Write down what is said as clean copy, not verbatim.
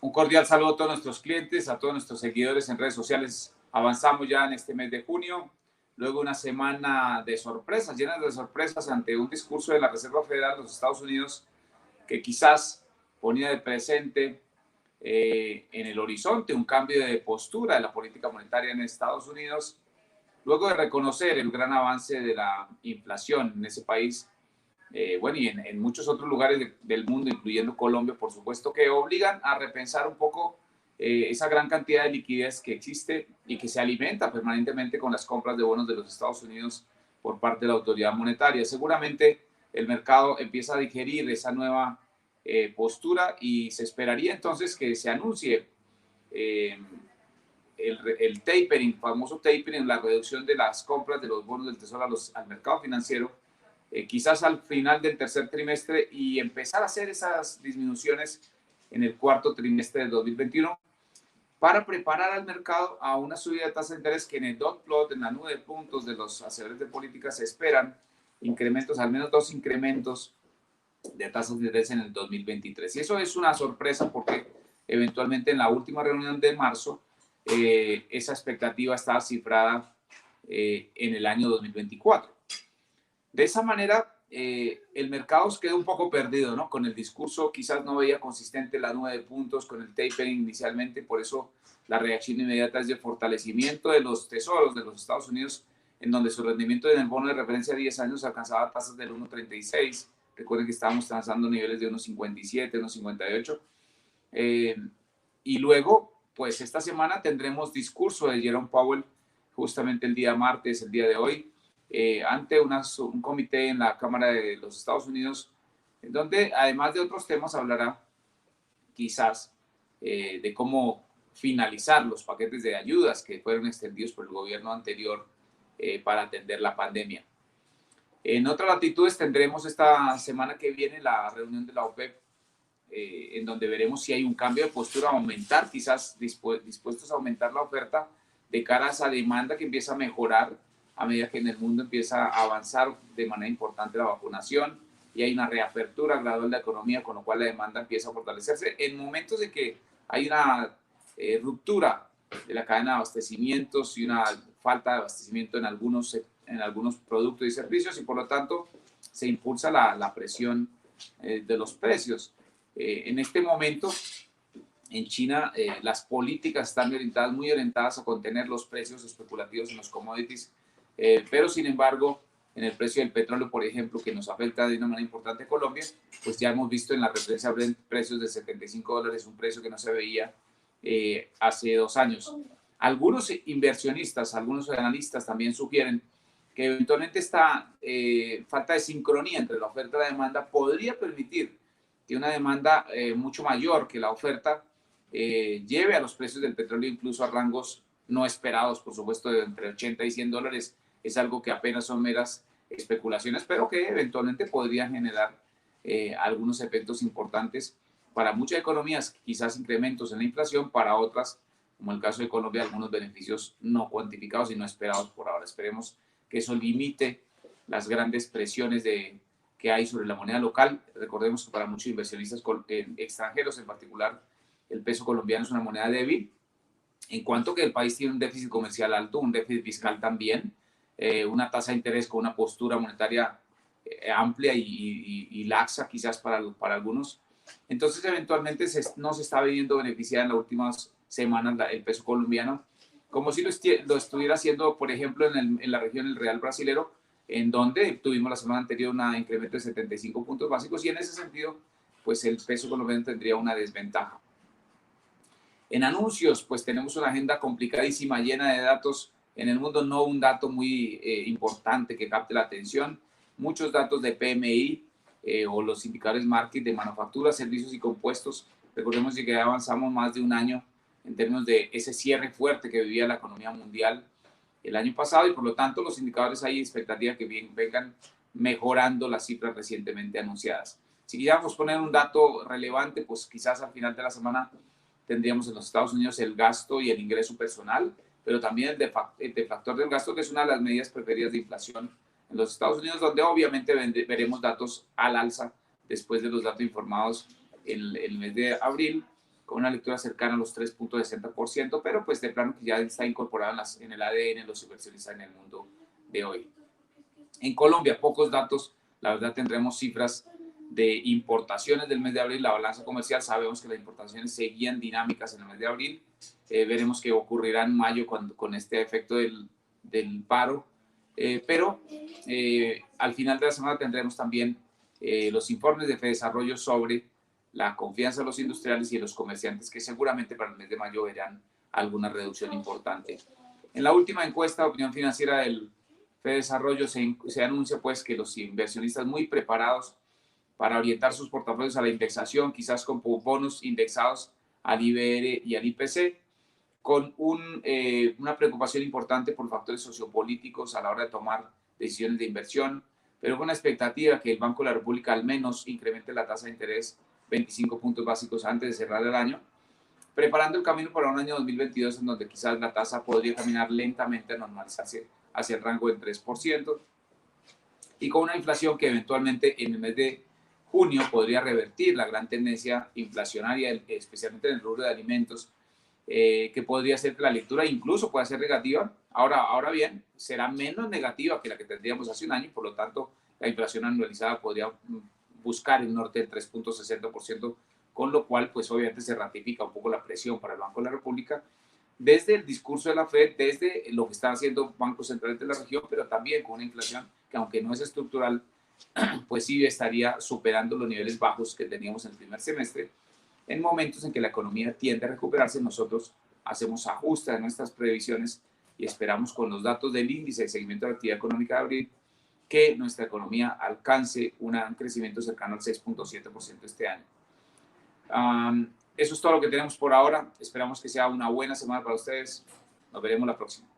Un cordial saludo a todos nuestros clientes, a todos nuestros seguidores en redes sociales. Avanzamos ya en este mes de junio, luego una semana de sorpresas, llenas de sorpresas ante un discurso de la Reserva Federal de los Estados Unidos que quizás ponía de presente en el horizonte un cambio de postura de la política monetaria en Estados Unidos, luego de reconocer el gran avance de la inflación en ese país. Bueno, y en muchos otros lugares del mundo, incluyendo Colombia, por supuesto, que obligan a repensar un poco esa gran cantidad de liquidez que existe y que se alimenta permanentemente con las compras de bonos de los Estados Unidos por parte de la autoridad monetaria. Seguramente el mercado empieza a digerir esa nueva postura y se esperaría entonces que se anuncie eh, el tapering, famoso tapering, la reducción de las compras de los bonos del Tesoro al mercado financiero, quizás al final del tercer trimestre y empezar a hacer esas disminuciones en el cuarto trimestre del 2021 para preparar al mercado a una subida de tasa de interés que en el dot plot, en la nube de puntos de los hacedores de política, se esperan incrementos, al menos 2 incrementos de tasas de interés en el 2023. Y eso es una sorpresa porque eventualmente en la última reunión de marzo esa expectativa estaba cifrada en el año 2024. De esa manera, el mercado quedó un poco perdido, ¿no? Con el discurso quizás no veía consistente la nube de puntos, con el tapering inicialmente, por eso la reacción inmediata es de fortalecimiento de los tesoros de los Estados Unidos, en donde su rendimiento en el bono de referencia a 10 años alcanzaba tasas del 1,36. Recuerden que estábamos transando niveles de 1,57, 1,58. Y luego, pues esta semana tendremos discurso de Jerome Powell, justamente el día martes, el día de hoy, ante un comité en la Cámara de los Estados Unidos, en donde además de otros temas hablará quizás de cómo finalizar los paquetes de ayudas que fueron extendidos por el gobierno anterior para atender la pandemia. En otras latitudes tendremos esta semana que viene la reunión de la OPEP, en donde veremos si hay un cambio de postura, aumentar, quizás dispuestos a aumentar la oferta de cara a esa demanda que empieza a mejorar a medida que en el mundo empieza a avanzar de manera importante la vacunación y hay una reapertura gradual de la economía, con lo cual la demanda empieza a fortalecerse en momentos de que hay una ruptura de la cadena de abastecimientos y una falta de abastecimiento en algunos productos y servicios, y por lo tanto se impulsa la presión de los precios. En este momento, en China, las políticas están muy orientadas a contener los precios especulativos en los commodities, pero sin embargo, en el precio del petróleo, por ejemplo, que nos afecta de una manera importante a Colombia, pues ya hemos visto en la referencia precios de $75, un precio que no se veía hace 2 años. Algunos inversionistas, algunos analistas también sugieren que eventualmente esta falta de sincronía entre la oferta y la demanda podría permitir que una demanda mucho mayor que la oferta lleve a los precios del petróleo incluso a rangos no esperados, por supuesto, de entre 80 y $100. Es algo que apenas son meras especulaciones, pero que eventualmente podrían generar algunos efectos importantes para muchas economías, quizás incrementos en la inflación, para otras, como el caso de Colombia, algunos beneficios no cuantificados y no esperados por ahora. Esperemos que eso limite las grandes presiones que hay sobre la moneda local. Recordemos que para muchos inversionistas extranjeros en particular, el peso colombiano es una moneda débil, en cuanto que el país tiene un déficit comercial alto, un déficit fiscal también, una tasa de interés con una postura monetaria amplia y laxa quizás para algunos. Entonces, eventualmente no se está viendo beneficiada en las últimas semanas el peso colombiano, como si lo estuviera haciendo, por ejemplo, en la región el real brasilero, en donde tuvimos la semana anterior un incremento de 75 puntos básicos, y en ese sentido, pues el peso colombiano tendría una desventaja. En anuncios, pues tenemos una agenda complicadísima, llena de datos en el mundo, no un dato muy importante que capte la atención, muchos datos de PMI o los indicadores market de manufactura, servicios y compuestos. Recordemos que ya avanzamos más de un año en términos de ese cierre fuerte que vivía la economía mundial el año pasado, y por lo tanto los indicadores hay expectativa que vengan mejorando las cifras recientemente anunciadas. Si quisiéramos poner un dato relevante, pues quizás al final de la semana tendríamos en los Estados Unidos el gasto y el ingreso personal, pero también el deflactor del gasto, que es una de las medidas preferidas de inflación en los Estados Unidos, donde obviamente veremos datos al alza después de los datos informados en el mes de abril. con una lectura cercana a los 3.60%, pero pues de plano que ya está incorporado en el ADN de los inversionistas en el mundo de hoy. En Colombia, pocos datos, la verdad tendremos cifras de importaciones del mes de abril, la balanza comercial, sabemos que las importaciones seguían dinámicas en el mes de abril, veremos qué ocurrirá en mayo con este efecto del paro, pero al final de la semana tendremos también los informes de Fedesarrollo sobre la confianza de los industriales y de los comerciantes, que seguramente para el mes de mayo verán alguna reducción importante. En la última encuesta de opinión financiera del Fedesarrollo se anuncia pues que los inversionistas muy preparados para orientar sus portafolios a la indexación, quizás con bonos indexados al IBR y al IPC, con una preocupación importante por factores sociopolíticos a la hora de tomar decisiones de inversión, pero con la expectativa que el Banco de la República al menos incremente la tasa de interés 25 puntos básicos antes de cerrar el año, preparando el camino para un año 2022 en donde quizás la tasa podría caminar lentamente a normalizarse hacia el rango del 3%, y con una inflación que eventualmente en el mes de junio podría revertir la gran tendencia inflacionaria, especialmente en el rubro de alimentos, que podría ser que la lectura incluso pueda ser negativa. Ahora bien, será menos negativa que la que tendríamos hace un año, por lo tanto, la inflación anualizada podría buscar el norte del 3.60%, con lo cual, pues obviamente se ratifica un poco la presión para el Banco de la República, desde el discurso de la Fed, desde lo que están haciendo bancos centrales de la región, pero también con una inflación que, aunque no es estructural, pues sí estaría superando los niveles bajos que teníamos en el primer semestre. En momentos en que la economía tiende a recuperarse, nosotros hacemos ajustes a nuestras previsiones y esperamos con los datos del índice de seguimiento de la actividad económica de abril que nuestra economía alcance un crecimiento cercano al 6.7% este año. Eso es todo lo que tenemos por ahora. Esperamos que sea una buena semana para ustedes. Nos veremos la próxima.